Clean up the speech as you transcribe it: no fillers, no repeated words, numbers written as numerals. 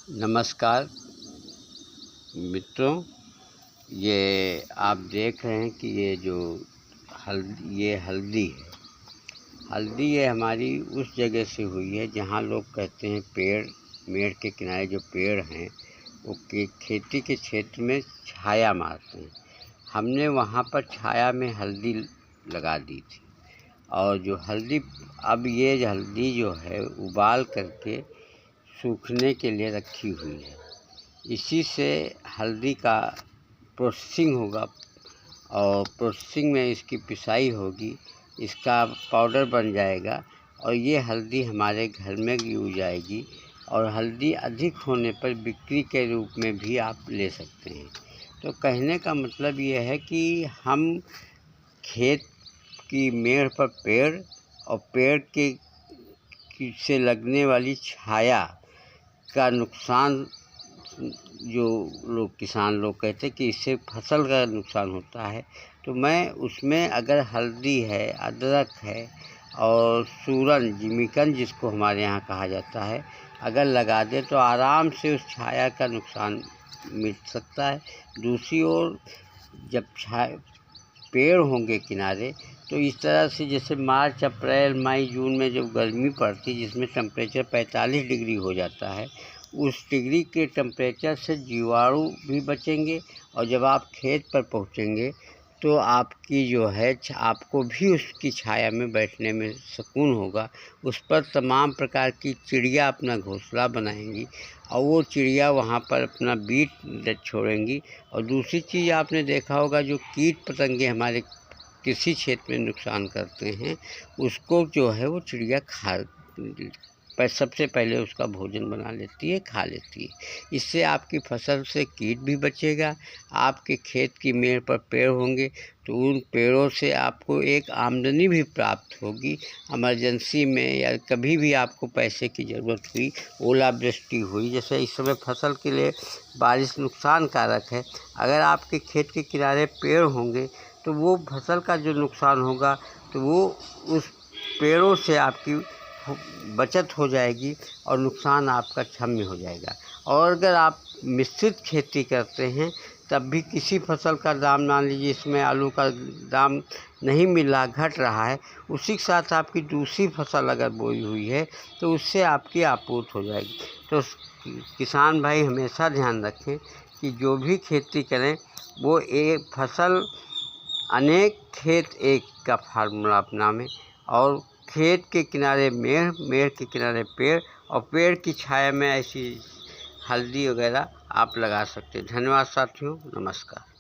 नमस्कार मित्रों, ये आप देख रहे हैं कि ये जो हल्दी है। हल्दी ये हमारी उस जगह से हुई है जहाँ लोग कहते हैं मेड़ के किनारे जो पेड़ हैं वो खेती के क्षेत्र में छाया मारते हैं। हमने वहाँ पर छाया में हल्दी लगा दी थी और जो हल्दी जो है उबाल करके सूखने के लिए रखी हुई है। इसी से हल्दी का प्रोसेसिंग होगा और प्रोसेसिंग में इसकी पिसाई होगी, इसका पाउडर बन जाएगा और ये हल्दी हमारे घर में यूज आएगी और हल्दी अधिक होने पर बिक्री के रूप में भी आप ले सकते हैं। तो कहने का मतलब ये है कि हम खेत की मेड़ पर पेड़ और पेड़ के से लगने वाली छाया का नुकसान, जो किसान लोग कहते हैं कि इससे फसल का नुकसान होता है, तो मैं उसमें अगर हल्दी है, अदरक है और सूरन जिमीकंद जिसको हमारे यहाँ कहा जाता है, अगर लगा दे तो आराम से उस छाया का नुकसान मिट सकता है। दूसरी ओर जब पेड़ होंगे किनारे, तो इस तरह से जैसे मार्च, अप्रैल, मई, जून में जब गर्मी पड़ती जिसमें टेम्परेचर 45 डिग्री हो जाता है, उस डिग्री के टेम्परेचर से जीवाणु भी बचेंगे और जब आप खेत पर पहुंचेंगे तो आपकी जो है आपको भी उसकी छाया में बैठने में सुकून होगा। उस पर तमाम प्रकार की चिड़िया अपना घोंसला बनाएंगी और वो चिड़िया वहाँ पर अपना बीट छोड़ेंगी। और दूसरी चीज़ आपने देखा होगा, जो कीट पतंगे हमारे कृषि क्षेत्र में नुकसान करते हैं, उसको जो है वो चिड़िया सबसे पहले उसका भोजन बना लेती है, खा लेती है। इससे आपकी फसल से कीट भी बचेगा। आपके खेत की मेड़ पर पेड़ होंगे तो उन पेड़ों से आपको एक आमदनी भी प्राप्त होगी। इमरजेंसी में या कभी भी आपको पैसे की ज़रूरत हुई, ओलावृष्टि हुई, जैसे इस समय फसल के लिए बारिश नुकसान कारक है, अगर आपके खेत के किनारे पेड़ होंगे तो वो फसल का जो नुकसान होगा तो वो उस पेड़ों से आपकी बचत हो जाएगी और नुकसान आपका क्षम्य हो जाएगा। और अगर आप मिश्रित खेती करते हैं तब भी किसी फसल का दाम, मान लीजिए इसमें आलू का दाम नहीं मिल रहा, घट रहा है, उसी के साथ आपकी दूसरी फसल अगर बोई हुई है तो उससे आपकी आपूर्ति हो जाएगी। तो किसान भाई हमेशा ध्यान रखें कि जो भी खेती करें वो एक फसल अनेक खेत एक का फार्मूला अपनाएं और खेत के किनारे मेड़ के किनारे पेड़ और पेड़ की छाया में ऐसी हल्दी वगैरह आप लगा सकते हैं। धन्यवाद साथियों, नमस्कार।